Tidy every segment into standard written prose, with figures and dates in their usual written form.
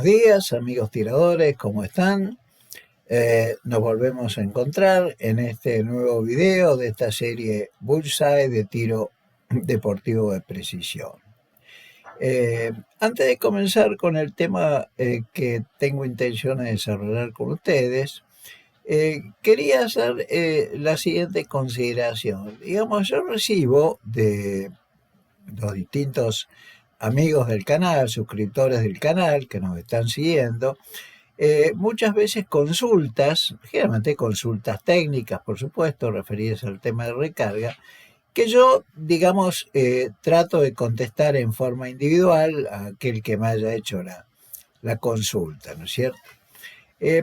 días, amigos tiradores, ¿cómo están? Nos volvemos a encontrar en este nuevo video de esta serie Bullseye de tiro deportivo de precisión. Antes de comenzar con el tema que tengo intención de desarrollar con ustedes, quería hacer la siguiente consideración. Digamos, yo recibo de los distintos amigos del canal, suscriptores del canal que nos están siguiendo, muchas veces consultas, generalmente consultas técnicas, por supuesto, referidas al tema de recarga, que yo, digamos, trato de contestar en forma individual a aquel que me haya hecho la consulta, ¿no es cierto?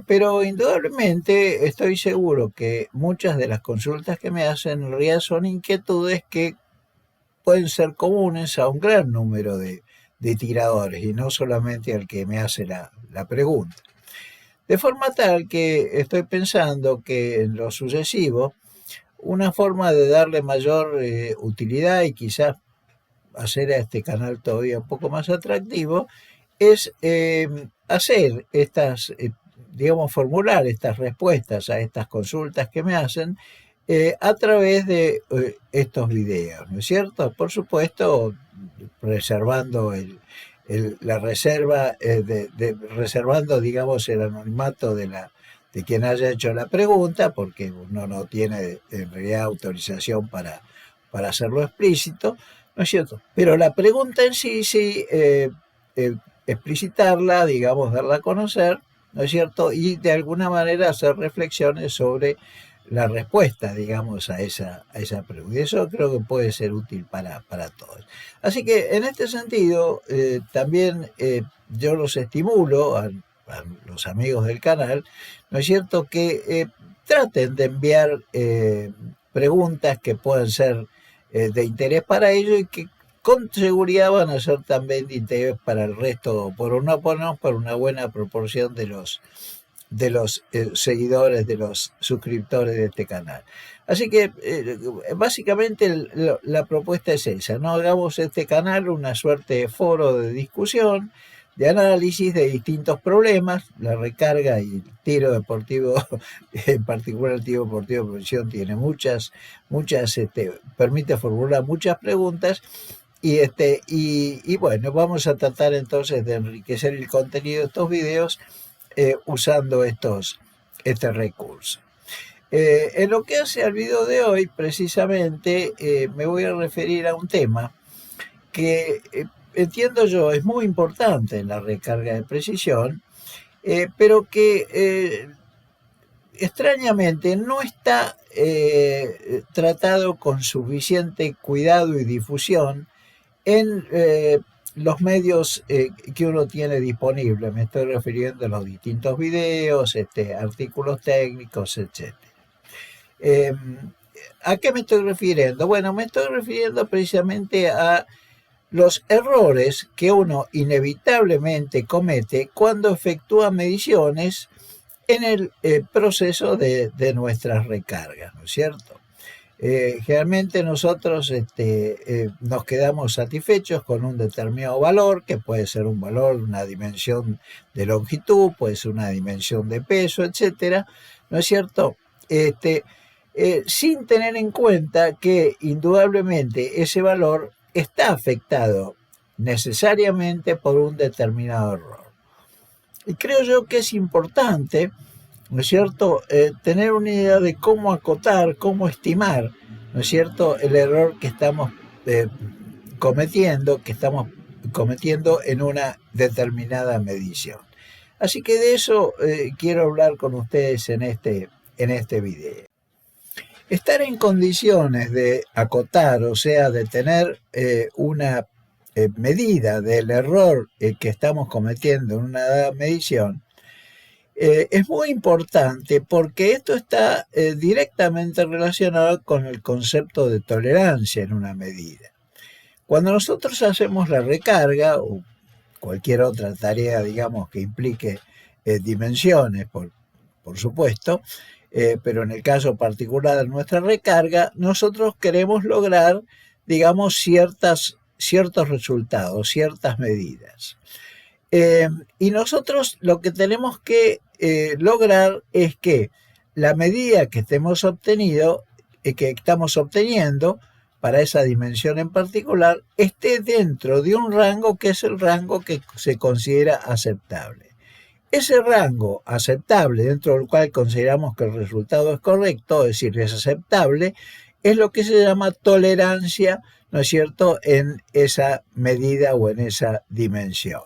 Pero indudablemente estoy seguro que muchas de las consultas que me hacen en realidad son inquietudes que pueden ser comunes a un gran número de tiradores y no solamente al que me hace la pregunta. De forma tal que estoy pensando que en lo sucesivo, una forma de darle mayor utilidad y quizás hacer a este canal todavía un poco más atractivo es hacer estas, digamos, formular estas respuestas a estas consultas que me hacen a través de estos videos, ¿no es cierto? Por supuesto, reservando la reserva, reservando, digamos, el anonimato de quien haya hecho la pregunta, porque uno no tiene en realidad autorización para hacerlo explícito, ¿no es cierto? Pero la pregunta en sí, explicitarla, digamos, darla a conocer, ¿no es cierto? Y de alguna manera hacer reflexiones sobre la respuesta, digamos, a esa pregunta. Y eso creo que puede ser útil para todos. Así que en este sentido, también yo los estimulo a los amigos del canal, ¿no es cierto?, que traten de enviar preguntas que puedan ser de interés para ellos y que con seguridad van a ser también de interés para el resto, por una buena proporción de los seguidores, de los suscriptores de este canal. Así que básicamente la propuesta es esa, ¿no? Hagamos este canal una suerte de foro de discusión, de análisis de distintos problemas. La recarga y el tiro deportivo, en particular el tiro deportivo de precisión, tiene muchas, permite formular muchas preguntas. Y bueno, vamos a tratar entonces de enriquecer el contenido de estos videos usando este recurso. En lo que hace al video de hoy, precisamente, me voy a referir a un tema que entiendo yo es muy importante en la recarga de precisión, pero que extrañamente no está tratado con suficiente cuidado y difusión en los medios que uno tiene disponibles. Me estoy refiriendo a los distintos videos, artículos técnicos, etc. ¿A qué me estoy refiriendo? Bueno, me estoy refiriendo precisamente a los errores que uno inevitablemente comete cuando efectúa mediciones en el proceso de nuestras recargas, ¿no es cierto? Generalmente nosotros nos quedamos satisfechos con un determinado valor, que puede ser un valor, una dimensión de longitud, puede ser una dimensión de peso, etcétera, ¿no es cierto? Sin tener en cuenta que indudablemente ese valor está afectado necesariamente por un determinado error. Y creo yo que es importante, ¿no es cierto?, tener una idea de cómo acotar, cómo estimar, ¿no es cierto?, el error que estamos cometiendo en una determinada medición. Así que de eso quiero hablar con ustedes en este video. Estar en condiciones de acotar, o sea, de tener una medida del error que estamos cometiendo en una dada medición, es muy importante porque esto está directamente relacionado con el concepto de tolerancia en una medida. Cuando nosotros hacemos la recarga o cualquier otra tarea, digamos, que implique dimensiones, por supuesto, pero en el caso particular de nuestra recarga, nosotros queremos lograr, digamos, ciertos resultados, ciertas medidas. Y nosotros lo que tenemos que lograr es que la medida que estamos obteniendo para esa dimensión en particular esté dentro de un rango que es el rango que se considera aceptable. Ese rango aceptable, dentro del cual consideramos que el resultado es correcto, es decir, es aceptable, es lo que se llama tolerancia, ¿no es cierto?, en esa medida o en esa dimensión.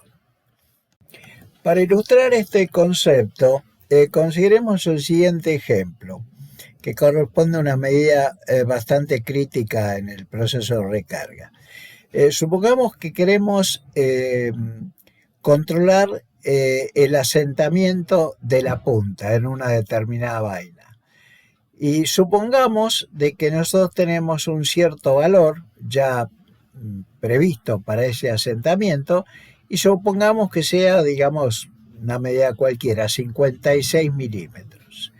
Para ilustrar este concepto, consideremos el siguiente ejemplo, que corresponde a una medida bastante crítica en el proceso de recarga. Supongamos que queremos controlar el asentamiento de la punta en una determinada vaina. Y supongamos de que nosotros tenemos un cierto valor ya previsto para ese asentamiento y supongamos que sea, digamos, una medida cualquiera, 56 milímetros.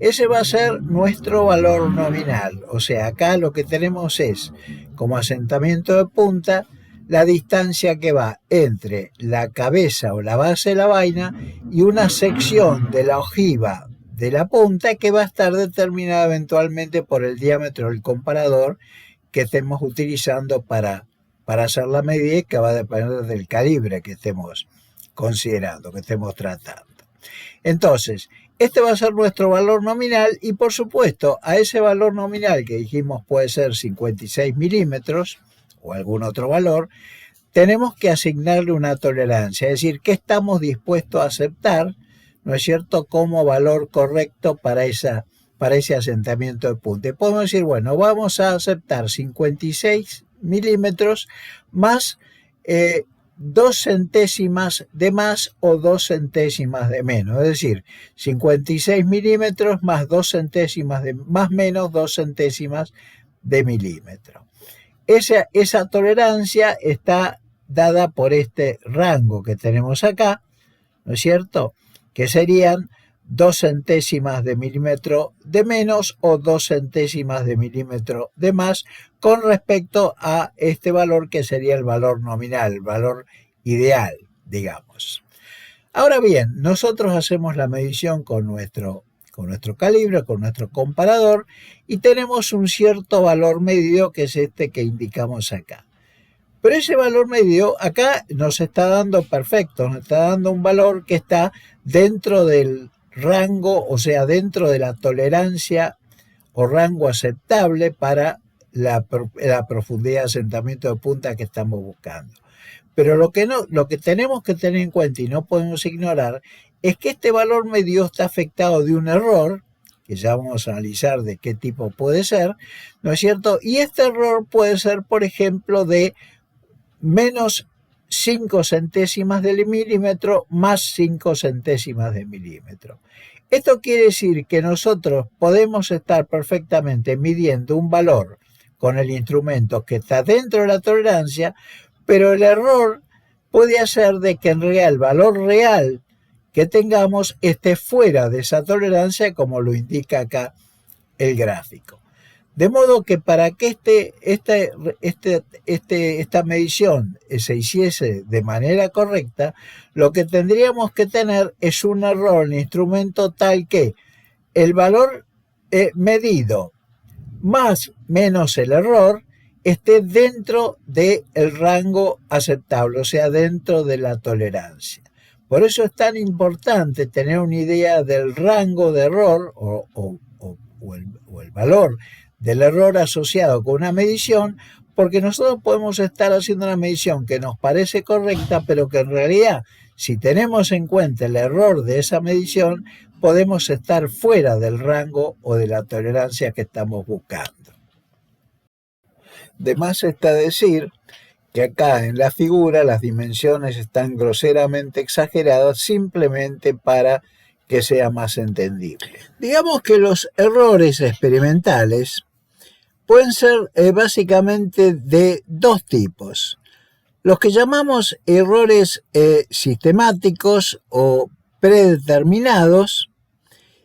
Ese va a ser nuestro valor nominal. O sea, acá lo que tenemos es, como asentamiento de punta, la distancia que va entre la cabeza o la base de la vaina y una sección de la ojiva de la punta que va a estar determinada eventualmente por el diámetro del comparador que estemos utilizando para hacer la medida, que va a depender del calibre que estemos considerando, que estemos tratando. Entonces, este va a ser nuestro valor nominal y por supuesto a ese valor nominal que dijimos puede ser 56 milímetros o algún otro valor, tenemos que asignarle una tolerancia, es decir, qué estamos dispuestos a aceptar, ¿no es cierto?, como valor correcto para ese asentamiento de punta. Y podemos decir, bueno, vamos a aceptar 56 milímetros más 2 centésimas de más o 2 centésimas de menos, es decir, 56 milímetros más 2 centésimas de más menos 2 centésimas de milímetro. Esa tolerancia está dada por este rango que tenemos acá, ¿no es cierto?, que serían 2 centésimas de milímetro de menos o 2 centésimas de milímetro de más con respecto a este valor que sería el valor nominal, el valor ideal, digamos. Ahora bien, nosotros hacemos la medición con nuestro calibre, con nuestro comparador y tenemos un cierto valor medido que es este que indicamos acá. Pero ese valor medido acá nos está dando perfecto, nos está dando un valor que está dentro del rango, o sea, dentro de la tolerancia o rango aceptable para la profundidad de asentamiento de punta que estamos buscando. Pero lo que tenemos que tener en cuenta y no podemos ignorar es que este valor medio está afectado de un error, que ya vamos a analizar de qué tipo puede ser, ¿no es cierto? Y este error puede ser, por ejemplo, de menos 5 centésimas de milímetro más 5 centésimas de milímetro. Esto quiere decir que nosotros podemos estar perfectamente midiendo un valor con el instrumento que está dentro de la tolerancia, pero el error puede hacer de que en realidad el valor real que tengamos esté fuera de esa tolerancia, como lo indica acá el gráfico. De modo que para que esta medición se hiciese de manera correcta, lo que tendríamos que tener es un error en el instrumento tal que el valor medido más menos el error esté dentro del rango aceptable, o sea, dentro de la tolerancia. Por eso es tan importante tener una idea del rango de error o el valor del error asociado con una medición, porque nosotros podemos estar haciendo una medición que nos parece correcta, pero que en realidad, si tenemos en cuenta el error de esa medición, podemos estar fuera del rango o de la tolerancia que estamos buscando. De más está decir que acá en la figura las dimensiones están groseramente exageradas simplemente para que sea más entendible. Digamos que los errores experimentales pueden ser básicamente de dos tipos. Los que llamamos errores sistemáticos o predeterminados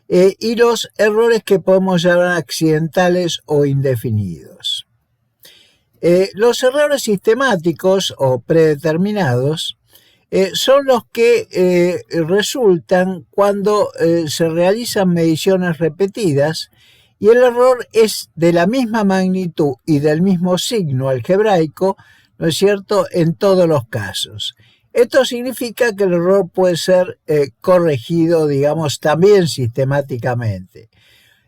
y los errores que podemos llamar accidentales o indefinidos. Los errores sistemáticos o predeterminados son los que resultan cuando se realizan mediciones repetidas y el error es de la misma magnitud y del mismo signo algebraico, ¿no es cierto?, en todos los casos. Esto significa que el error puede ser corregido, digamos, también sistemáticamente.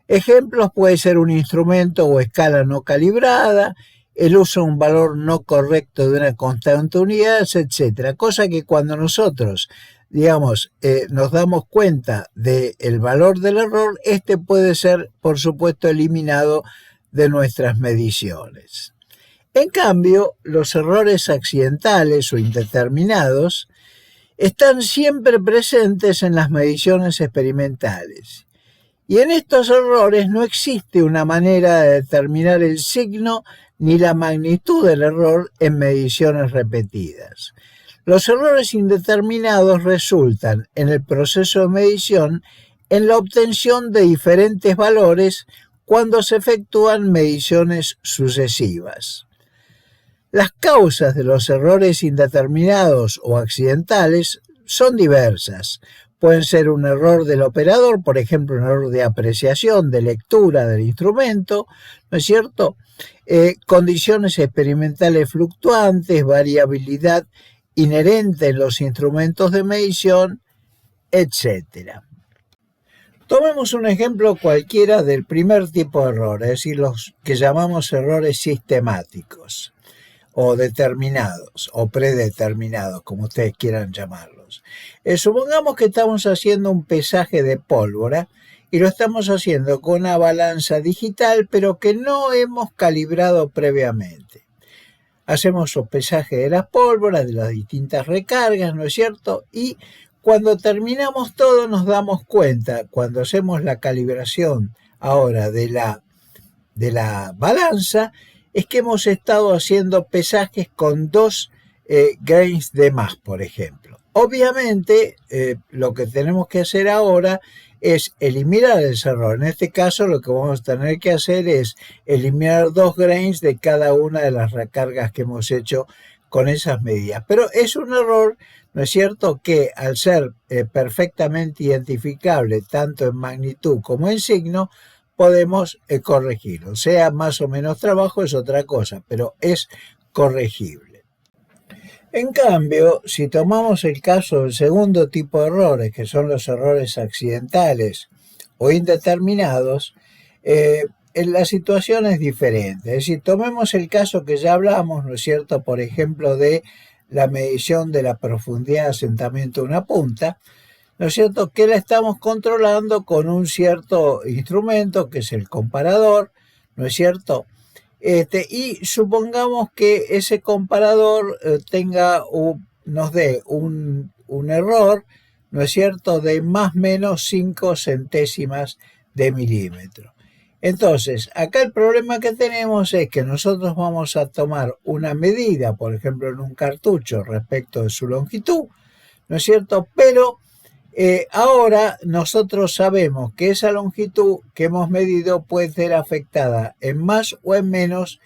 Ejemplos puede ser un instrumento o escala no calibrada, el uso de un valor no correcto de una constante unidad, etc. Cosa que cuando nosotros, digamos, nos damos cuenta del valor del error, este puede ser, por supuesto, eliminado de nuestras mediciones. En cambio, los errores accidentales o indeterminados están siempre presentes en las mediciones experimentales. Y en estos errores no existe una manera de determinar el signo ni la magnitud del error en mediciones repetidas. Los errores indeterminados resultan en el proceso de medición en la obtención de diferentes valores cuando se efectúan mediciones sucesivas. Las causas de los errores indeterminados o accidentales son diversas. Pueden ser un error del operador, por ejemplo, un error de apreciación, de lectura del instrumento, ¿no es cierto? Condiciones experimentales fluctuantes, variabilidad inherente en los instrumentos de medición, etc. Tomemos un ejemplo cualquiera del primer tipo de error, es decir, los que llamamos errores sistemáticos, o determinados, o predeterminados, como ustedes quieran llamarlos. Supongamos que estamos haciendo un pesaje de pólvora y lo estamos haciendo con una balanza digital, pero que no hemos calibrado previamente. Hacemos un pesaje de las pólvoras, de las distintas recargas, ¿no es cierto? Y cuando terminamos todo nos damos cuenta, cuando hacemos la calibración ahora de la balanza, es que hemos estado haciendo pesajes con 2 grains de más, por ejemplo. Obviamente, lo que tenemos que hacer ahora es eliminar ese error. En este caso, lo que vamos a tener que hacer es eliminar 2 grains de cada una de las recargas que hemos hecho con esas medidas. Pero es un error, ¿no es cierto?, que al ser perfectamente identificable tanto en magnitud como en signo, podemos corregirlo. Sea más o menos trabajo es otra cosa, pero es corregible. En cambio, si tomamos el caso del segundo tipo de errores, que son los errores accidentales o indeterminados, la situación es diferente. Es decir, tomemos el caso que ya hablamos, ¿no es cierto?, por ejemplo, de la medición de la profundidad de asentamiento de una punta, ¿no es cierto?, que la estamos controlando con un cierto instrumento que es el comparador, ¿no es cierto? Y supongamos que ese comparador nos dé un error, ¿no es cierto?, de más o menos 5 centésimas de milímetro. Entonces, acá el problema que tenemos es que nosotros vamos a tomar una medida, por ejemplo, en un cartucho respecto de su longitud, ¿no es cierto?, pero ahora nosotros sabemos que esa longitud que hemos medido puede ser afectada en más o en menos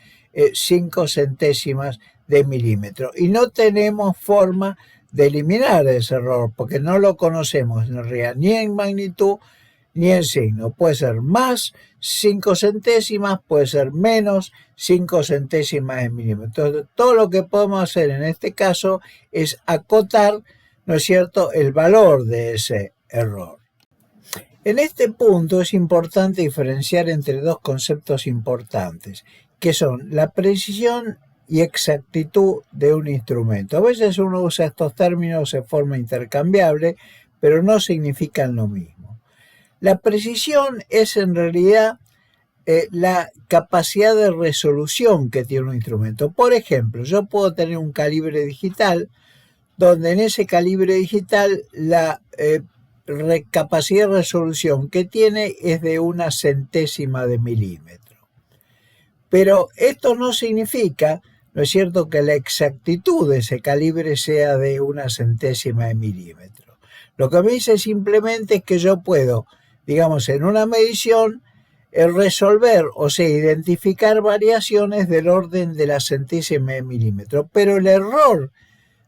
5 centésimas de milímetro y no tenemos forma de eliminar ese error porque no lo conocemos en realidad ni en magnitud ni en signo. Puede ser más 5 centésimas, puede ser menos 5 centésimas de milímetro. Entonces, todo lo que podemos hacer en este caso es acotar, ¿no es cierto?, el valor de ese error. En este punto es importante diferenciar entre dos conceptos importantes, que son la precisión y exactitud de un instrumento. A veces uno usa estos términos de forma intercambiable, pero no significan lo mismo. La precisión es en realidad la capacidad de resolución que tiene un instrumento. Por ejemplo, yo puedo tener un calibre digital donde en ese calibre digital la capacidad de resolución que tiene es de 1 centésima de milímetro. Pero esto no significa, ¿no es cierto?, que la exactitud de ese calibre sea de 1 centésima de milímetro. Lo que me dice simplemente es que yo puedo, digamos, en una medición, resolver, o sea, identificar variaciones del orden de la centésima de milímetro, pero el error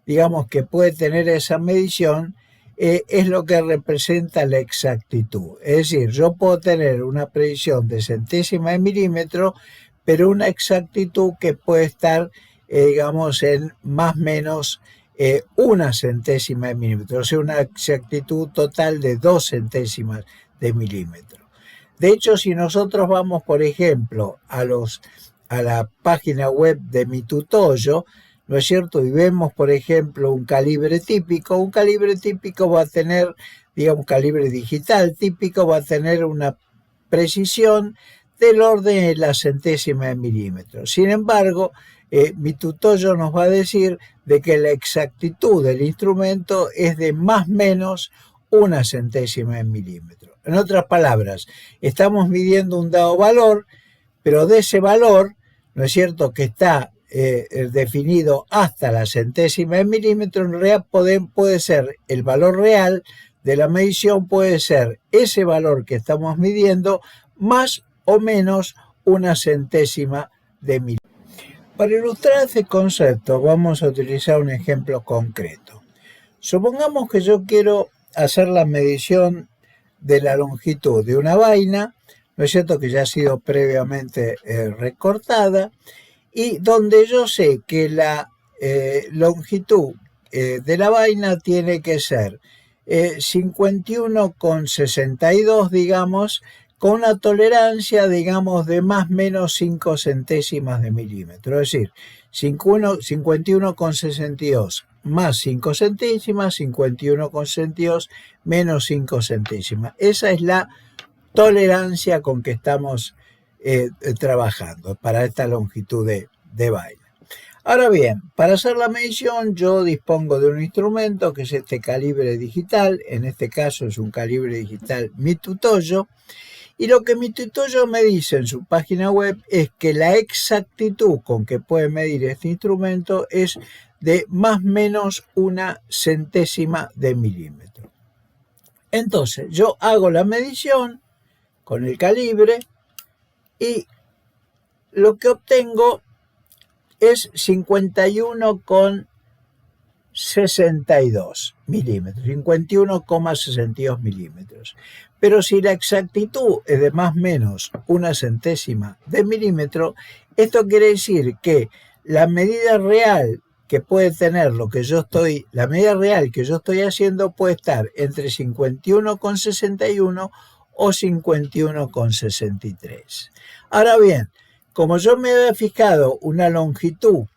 digamos, que puede tener esa medición, es lo que representa la exactitud. Es decir, yo puedo tener una precisión de centésima de milímetro, pero una exactitud que puede estar, digamos, en más o menos una centésima de milímetro, o sea, una exactitud total de 2 centésimas de milímetro. De hecho, si nosotros vamos, por ejemplo, a la página web de Mitutoyo, ¿no es cierto? Y vemos, por ejemplo, un calibre típico va a tener, digamos, un calibre digital típico va a tener una precisión del orden de la centésima de milímetro. Sin embargo, Mitutoyo nos va a decir de que la exactitud del instrumento es de más o menos una centésima de milímetro. En otras palabras, estamos midiendo un dado valor, pero de ese valor, ¿no es cierto?, que está definido hasta la centésima de milímetro, en realidad puede ser el valor real de la medición, puede ser ese valor que estamos midiendo más o menos una centésima de milímetro. Para ilustrar este concepto vamos a utilizar un ejemplo concreto. Supongamos que yo quiero hacer la medición de la longitud de una vaina, ¿no es cierto?, que ya ha sido previamente recortada, y donde yo sé que la longitud de la vaina tiene que ser 51,62, digamos, con una tolerancia, digamos, de más o menos 5 centésimas de milímetro. Es decir, 51,62 más 5 centésimas, 51,62 menos 5 centésimas. Esa es la tolerancia con que estamos trabajando para esta longitud de vaina. Ahora bien, para hacer la medición yo dispongo de un instrumento que es este calibre digital, en este caso es un calibre digital Mitutoyo, y lo que Mitutoyo me dice en su página web es que la exactitud con que puede medir este instrumento es de más o menos una centésima de milímetro. Entonces yo hago la medición con el calibre y lo que obtengo es 51,62 milímetros, 51,62 milímetros. Pero si la exactitud es de más o menos una centésima de milímetro, esto quiere decir que la medida real que puede tener la medida real que yo estoy haciendo puede estar entre 51,61 o 51,63. Ahora bien, como yo me había fijado una longitud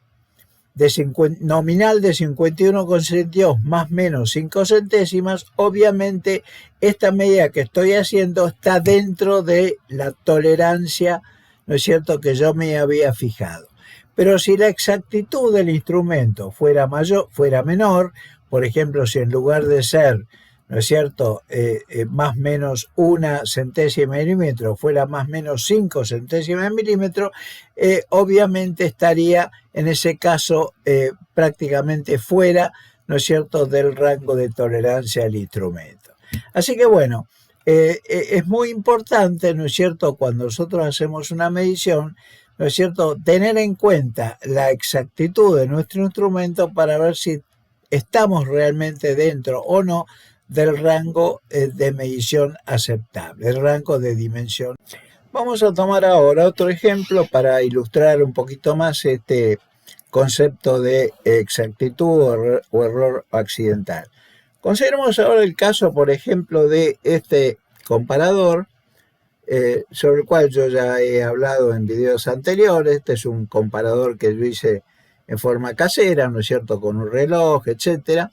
nominal de 51,62 más o menos 5 centésimas, obviamente esta medida que estoy haciendo está dentro de la tolerancia, ¿no es cierto?, que yo me había fijado. Pero si la exactitud del instrumento fuera menor, por ejemplo, si en lugar de ser, ¿no es cierto?, más o menos una centésima de milímetro fuera más o menos 5 centésimas de milímetro, obviamente estaría en ese caso prácticamente fuera, ¿no es cierto?, del rango de tolerancia del instrumento. Así que bueno, es muy importante, ¿no es cierto?, cuando nosotros hacemos una medición, ¿no es cierto?, tener en cuenta la exactitud de nuestro instrumento para ver si estamos realmente dentro o no del rango de medición aceptable, el rango de dimensión. Vamos a tomar ahora otro ejemplo para ilustrar un poquito más este concepto de exactitud o error accidental. Consideremos ahora el caso, por ejemplo, de este comparador, sobre el cual yo ya he hablado en videos anteriores. Este es un comparador que yo hice en forma casera, ¿no es cierto?, con un reloj, etcétera.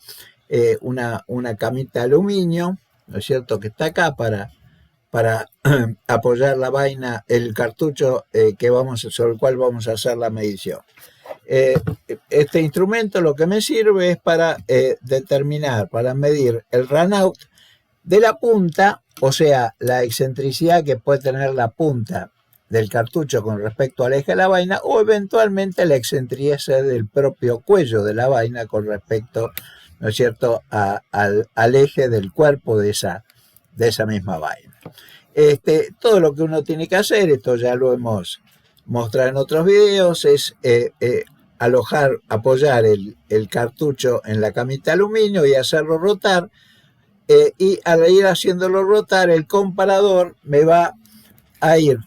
Una camita de aluminio, ¿no es cierto?, que está acá para apoyar la vaina, el cartucho sobre el cual vamos a hacer la medición. Este instrumento lo que me sirve es para para medir el runout de la punta, o sea, la excentricidad que puede tener la punta del cartucho con respecto al eje de la vaina, o eventualmente la excentricidad del propio cuello de la vaina con respecto, ¿no es cierto?, al eje del cuerpo de esa misma vaina. Todo lo que uno tiene que hacer, esto ya lo hemos mostrado en otros videos, es apoyar el cartucho en la camita de aluminio y hacerlo rotar, y al ir haciéndolo rotar, el comparador me va a ir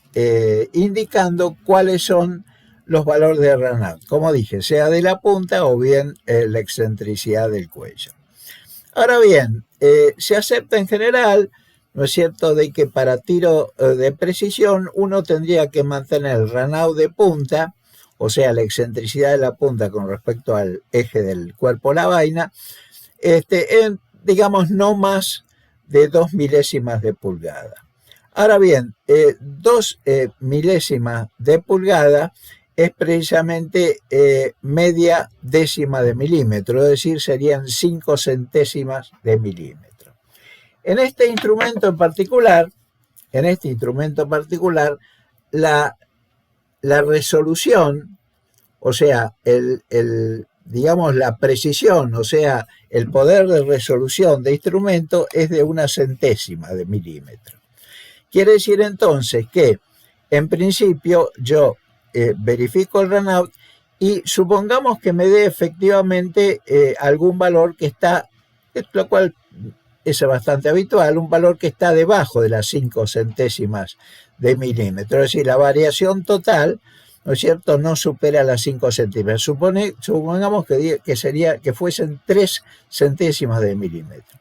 indicando cuáles son los valores de Renault, como dije, sea de la punta o bien la excentricidad del cuello. Ahora bien, se acepta en general, ¿no es cierto?, de que para tiro de precisión uno tendría que mantener el Renault de punta, o sea, la excentricidad de la punta con respecto al eje del cuerpo de la vaina, en, digamos, no más de 2 milésimas de pulgada. Ahora bien, 2 milésimas de pulgada es precisamente media décima de milímetro, es decir, serían 5 centésimas de milímetro. En este instrumento en particular, la resolución, o sea, digamos, la precisión, o sea, el poder de resolución de instrumento es de 1 centésima de milímetro. Quiere decir entonces que, en principio, yo verifico el Renault y supongamos que me dé efectivamente algún valor que está, lo cual es bastante habitual, un valor que está debajo de las 5 centésimas de milímetro, es decir, la variación total, ¿no es cierto?, no supera las 5 centésimas. Supongamos que fuesen 3 centésimas de milímetro.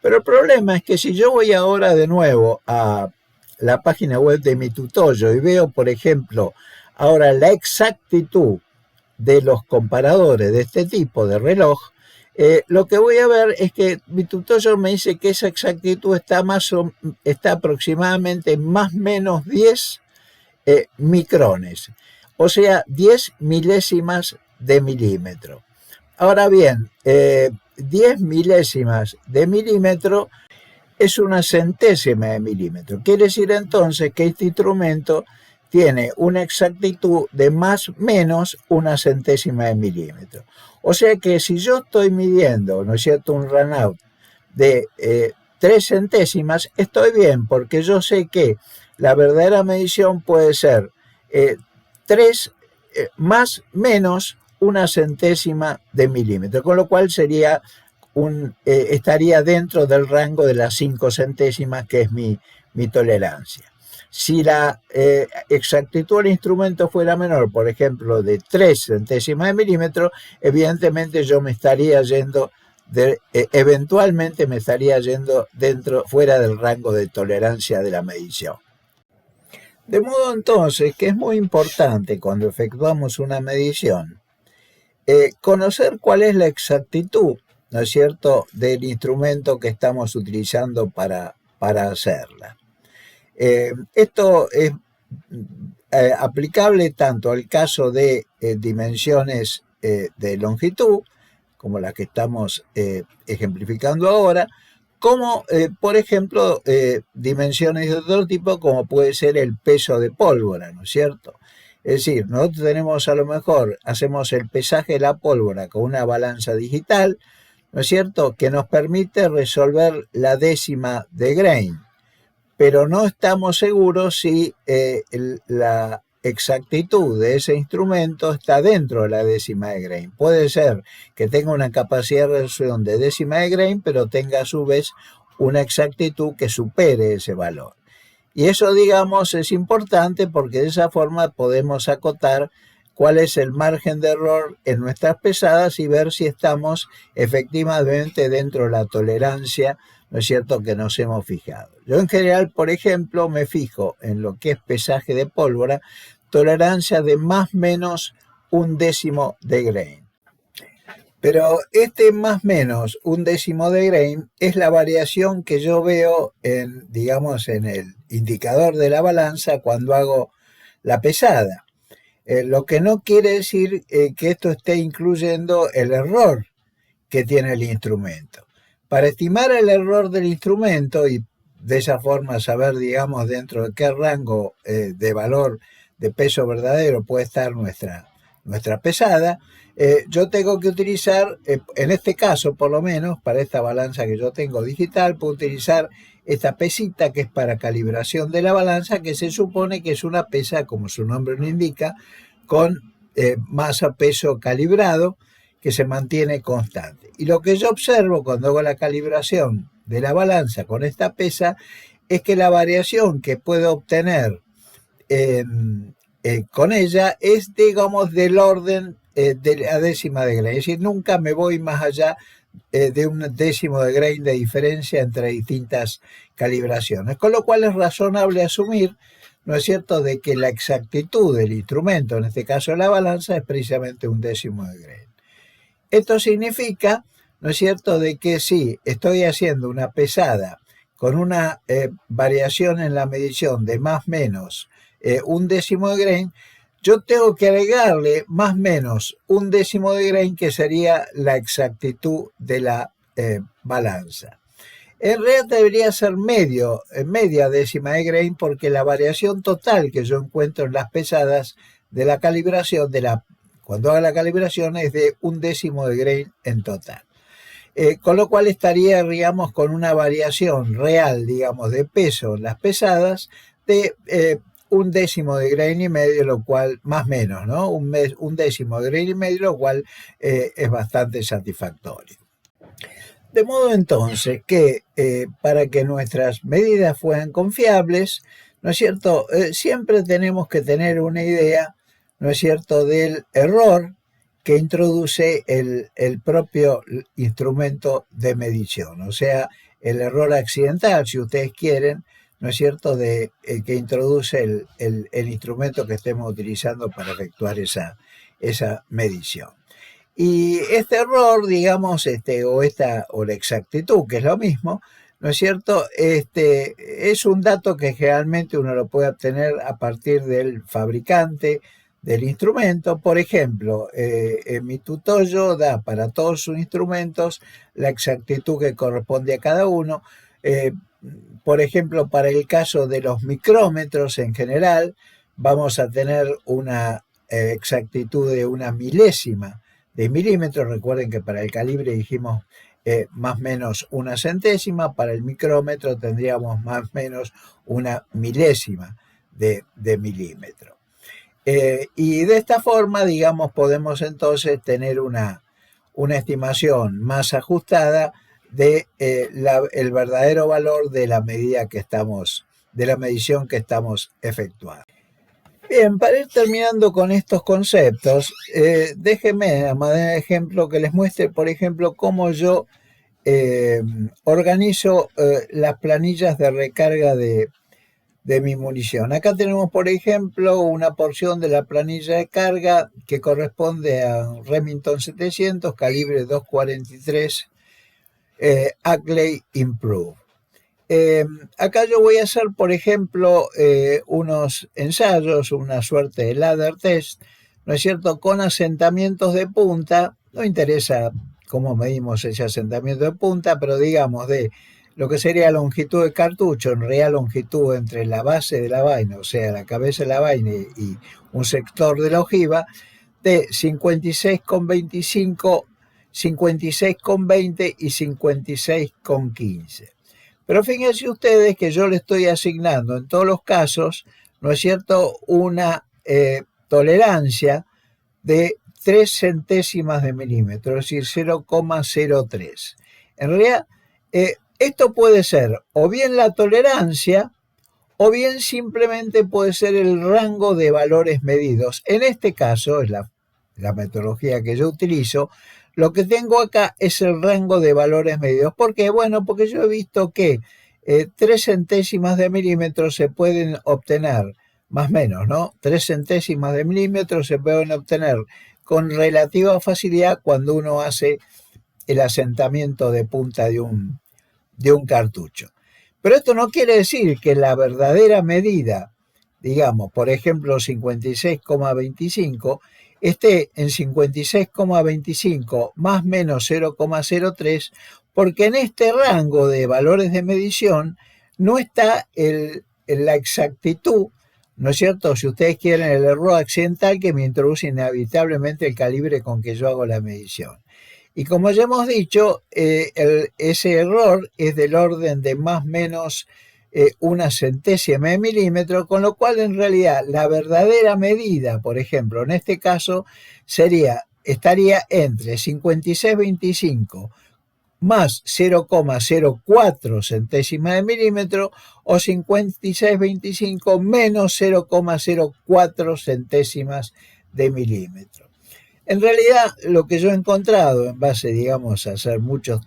Pero el problema es que si yo voy ahora de nuevo a la página web de Mitutoyo y veo, por ejemplo, ahora la exactitud de los comparadores de este tipo de reloj, lo que voy a ver es que Mitutoyo me dice que esa exactitud está aproximadamente más o menos 10 micrones, o sea, 10 milésimas de milímetro. Ahora bien, 10 milésimas de milímetro es 1 centésima de milímetro. Quiere decir entonces que este instrumento tiene una exactitud de más o menos 1 centésima de milímetro. O sea que si yo estoy midiendo, ¿no es cierto?, un Renault de 3 centésimas, estoy bien, porque yo sé que la verdadera medición puede ser 3 más menos 1 centésima de milímetro, con lo cual sería estaría dentro del rango de las 5 centésimas, que es mi tolerancia. Si la exactitud del instrumento fuera menor, por ejemplo, de 3 centésimas de milímetro, evidentemente yo me estaría yendo, eventualmente me estaría yendo fuera del rango de tolerancia de la medición. De modo entonces que es muy importante cuando efectuamos una medición conocer cuál es la exactitud, ¿no es cierto?, del instrumento que estamos utilizando para hacerla. Esto es aplicable tanto al caso de dimensiones de longitud, como las que estamos ejemplificando ahora, como por ejemplo dimensiones de otro tipo, como puede ser el peso de pólvora, ¿no es cierto? Es decir, nosotros tenemos, a lo mejor, hacemos el pesaje de la pólvora con una balanza digital, ¿no es cierto?, que nos permite resolver la décima de grain, pero no estamos seguros si la exactitud de ese instrumento está dentro de la décima de grain. Puede ser que tenga una capacidad de resolución de décima de grain, pero tenga a su vez una exactitud que supere ese valor. Y eso, digamos, es importante porque de esa forma podemos acotar cuál es el margen de error en nuestras pesadas y ver si estamos efectivamente dentro de la tolerancia, ¿no es cierto?, que nos hemos fijado. Yo en general, por ejemplo, me fijo en lo que es pesaje de pólvora, tolerancia de más o menos 1/10 de grain. Pero este más o menos 1/10 de grain es la variación que yo veo digamos, en el indicador de la balanza cuando hago la pesada. Lo que no quiere decir que esto esté incluyendo el error que tiene el instrumento. Para estimar el error del instrumento y de esa forma saber, digamos, dentro de qué rango de valor de peso verdadero puede estar nuestra pesada, yo tengo que utilizar, en este caso por lo menos, para esta balanza que yo tengo digital, puedo utilizar esta pesita que es para calibración de la balanza, que se supone que es una pesa, como su nombre lo indica, con masa-peso calibrado que se mantiene constante. Y lo que yo observo cuando hago la calibración de la balanza con esta pesa es que la variación que puedo obtener con ella es, digamos, del orden de la décima de Grain. Es decir, nunca me voy más allá de un décimo de Grain de diferencia entre distintas calibraciones. Con lo cual es razonable asumir, ¿no es cierto?, de que la exactitud del instrumento, en este caso la balanza, es precisamente un décimo de Grain. Esto significa, ¿no es cierto?, de que si estoy haciendo una pesada con una variación en la medición de más o menos un décimo de Grain, yo tengo que agregarle más o menos un décimo de Grain, que sería la exactitud de la balanza. En realidad debería ser media décima de Grain, porque la variación total que yo encuentro en las pesadas de la calibración, cuando haga la calibración, es de un décimo de Grain en total. Con lo cual estaría, digamos, con una variación real, digamos, de peso en las pesadas de un décimo de Grain y medio, lo cual, más o menos, ¿no? Un décimo de Grain y medio, lo cual es bastante satisfactorio. De modo entonces que para que nuestras medidas fueran confiables, ¿no es cierto?, siempre tenemos que tener una idea, ¿no es cierto?, del error que introduce el propio instrumento de medición, o sea, el error accidental, si ustedes quieren, ¿no es cierto?, que introduce el instrumento que estemos utilizando para efectuar esa medición. Y este error, digamos, o la exactitud, que es lo mismo, ¿no es cierto?, es un dato que generalmente uno lo puede obtener a partir del fabricante del instrumento. Por ejemplo, mi Tutoyo da para todos sus instrumentos la exactitud que corresponde a cada uno. Por ejemplo, para el caso de los micrómetros en general, vamos a tener una exactitud de una milésima de milímetros. Recuerden que para el calibre dijimos más o menos una centésima, para el micrómetro tendríamos más o menos una milésima de milímetro. Y de esta forma, digamos, podemos entonces tener una estimación más ajustada de el verdadero valor de la medida de la medición que estamos efectuando. Bien, para ir terminando con estos conceptos, déjenme a manera de ejemplo que les muestre, por ejemplo, cómo yo organizo las planillas de recarga de mi munición. Acá tenemos, por ejemplo, una porción de la planilla de carga que corresponde a un Remington 700, calibre 243, Ackley Improve. Acá yo voy a hacer, por ejemplo, unos ensayos, una suerte de ladder test, ¿no es cierto?, con asentamientos de punta. No interesa cómo medimos ese asentamiento de punta, pero digamos de lo que sería la longitud de cartucho, en real longitud entre la base de la vaina, o sea, la cabeza de la vaina y un sector de la ojiva, de 56,25, 56,20 y 56,15. Pero fíjense ustedes que yo le estoy asignando en todos los casos, ¿no es cierto?, una tolerancia de 3 centésimas de milímetro, es decir, 0,03. En realidad, esto puede ser o bien la tolerancia o bien simplemente puede ser el rango de valores medidos. En este caso, es la metodología que yo utilizo, lo que tengo acá es el rango de valores medidos. ¿Por qué? Bueno, porque yo he visto que 3 centésimas de milímetro se pueden obtener, más o menos, ¿no? 3 centésimas de milímetro se pueden obtener con relativa facilidad cuando uno hace el asentamiento de punta de un cartucho. Pero esto no quiere decir que la verdadera medida, digamos, por ejemplo, 56,25, esté en 56,25 más menos 0,03, porque en este rango de valores de medición no está la exactitud, ¿no es cierto?, si ustedes quieren, el error accidental que me introduce inevitablemente el calibre con que yo hago la medición. Y como ya hemos dicho, ese error es del orden de más o menos una centésima de milímetro, con lo cual en realidad la verdadera medida, por ejemplo, en este caso estaría entre 5625 más 0,04 centésimas de milímetro o 5625 menos 0,04 centésimas de milímetro. En realidad, lo que yo he encontrado en base, digamos, a hacer muchas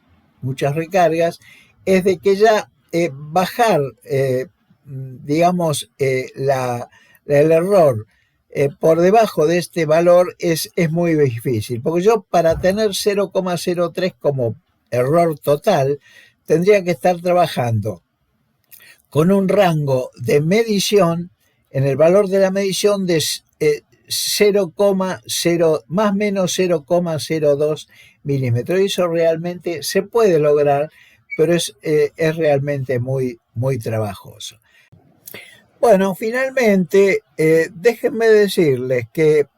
recargas, es de que ya bajar, digamos, el error por debajo de este valor es muy difícil, porque yo para tener 0,03 como error total, tendría que estar trabajando con un rango de medición, en el valor de la medición de 0,0 más o menos 0,02 milímetros. Y eso realmente se puede lograr, pero es realmente muy trabajoso. Bueno, finalmente, déjenme decirles que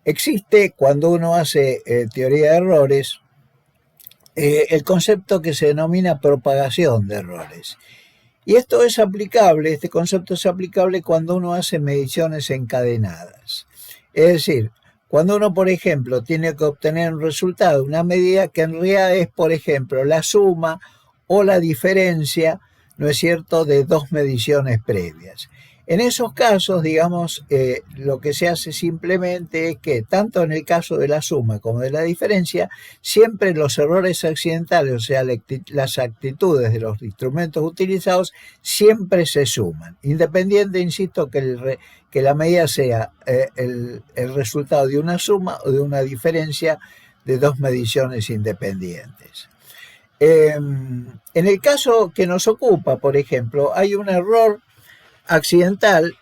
existe, cuando uno hace teoría de errores, el concepto que se denomina propagación de errores. Y esto es aplicable, este concepto es aplicable cuando uno hace mediciones encadenadas. Es decir, cuando uno, por ejemplo, tiene que obtener un resultado, una medida que en realidad es, por ejemplo, la suma o la diferencia, ¿no es cierto?, de dos mediciones previas. En esos casos, digamos, lo que se hace simplemente es que, tanto en el caso de la suma como de la diferencia, siempre los errores accidentales, o sea, las actitudes de los instrumentos utilizados, siempre se suman, independiente, insisto, que la medida sea el resultado de una suma o de una diferencia de dos mediciones independientes. En el caso que nos ocupa, por ejemplo, hay un error accidental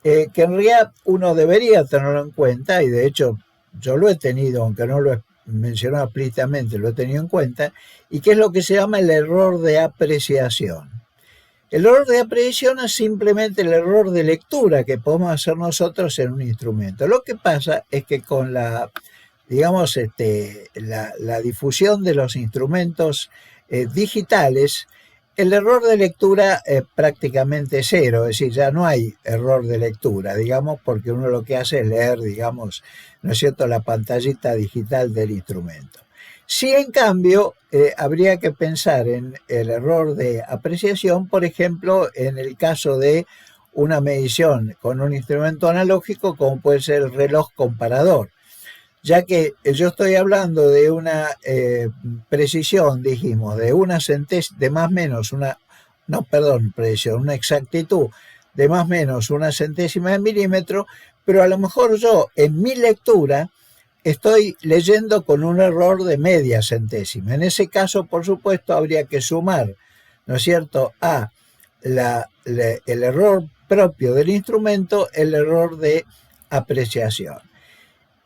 que en realidad uno debería tenerlo en cuenta, y de hecho yo lo he tenido, aunque no lo he mencionado explícitamente, lo he tenido en cuenta, y que es lo que se llama el error de apreciación. El error de apreciación es simplemente el error de lectura que podemos hacer nosotros en un instrumento. Lo que pasa es que con la, digamos, la difusión de los instrumentos digitales, el error de lectura es prácticamente cero, es decir, ya no hay error de lectura, digamos, porque uno lo que hace es leer, digamos, ¿no es cierto?, la pantallita digital del instrumento. Sí, en cambio, habría que pensar en el error de apreciación, por ejemplo, en el caso de una medición con un instrumento analógico, como puede ser el reloj comparador, ya que yo estoy hablando de una precisión, dijimos, de una centésima, de más o menos una, no, perdón, precisión, una exactitud de más o menos una centésima de milímetro, pero a lo mejor yo en mi lectura estoy leyendo con un error de media centésima. En ese caso, por supuesto, habría que sumar, ¿no es cierto?, a el error propio del instrumento, el error de apreciación.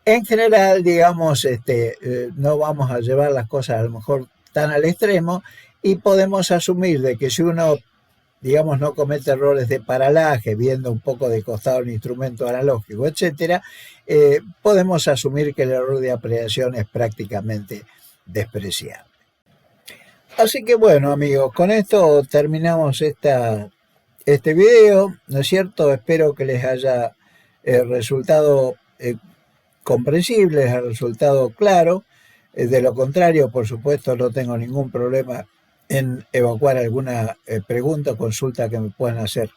En general, digamos, no vamos a llevar las cosas a lo mejor tan al extremo, y podemos asumir de que si uno, digamos, no comete errores de paralaje, viendo un poco de costado el instrumento analógico, etcétera, podemos asumir que el error de apreciación es prácticamente despreciable. Así que bueno, amigos, con esto terminamos este video, ¿no es cierto? Espero que les haya resultado comprensible, el resultado claro. De lo contrario, por supuesto, no tengo ningún problema en evacuar alguna pregunta o consulta que me puedan hacer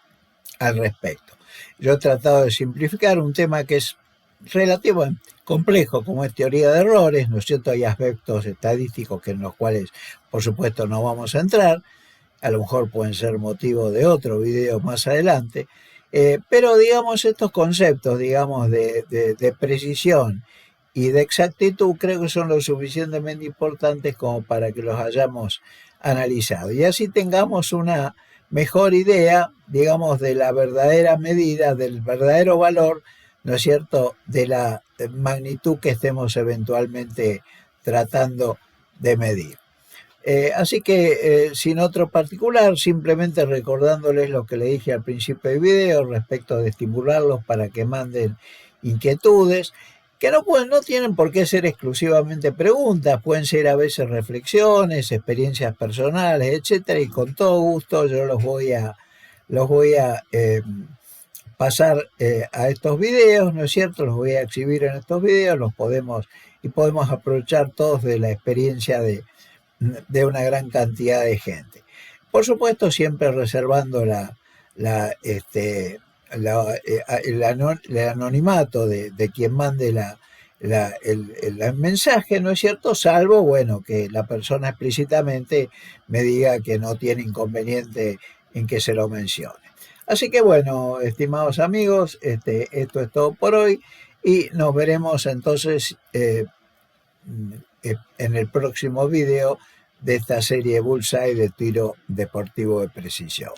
al respecto. Yo he tratado de simplificar un tema que es relativamente complejo, como es teoría de errores, ¿no es cierto? Hay aspectos estadísticos en los cuales, por supuesto, no vamos a entrar, a lo mejor pueden ser motivo de otro video más adelante, pero digamos estos conceptos, digamos, de precisión y de exactitud, creo que son lo suficientemente importantes como para que los hayamos analizado, y así tengamos una mejor idea, digamos, de la verdadera medida, del verdadero valor, ¿no es cierto?, de la magnitud que estemos eventualmente tratando de medir. Así que sin otro particular, simplemente recordándoles lo que le dije al principio del video respecto de estimularlos para que manden inquietudes, que no tienen por qué ser exclusivamente preguntas, pueden ser a veces reflexiones, experiencias personales, etcétera, y con todo gusto yo los voy a pasar a estos videos, ¿no es cierto? Los voy a exhibir en estos videos, podemos aprovechar todos de la experiencia de una gran cantidad de gente. Por supuesto, siempre reservando el anonimato de quien mande el mensaje, ¿no es cierto? Salvo, bueno, que la persona explícitamente me diga que no tiene inconveniente en que se lo mencione. Así que bueno, estimados amigos, esto es todo por hoy y nos veremos entonces en el próximo video de esta serie Bullseye de tiro deportivo de precisión.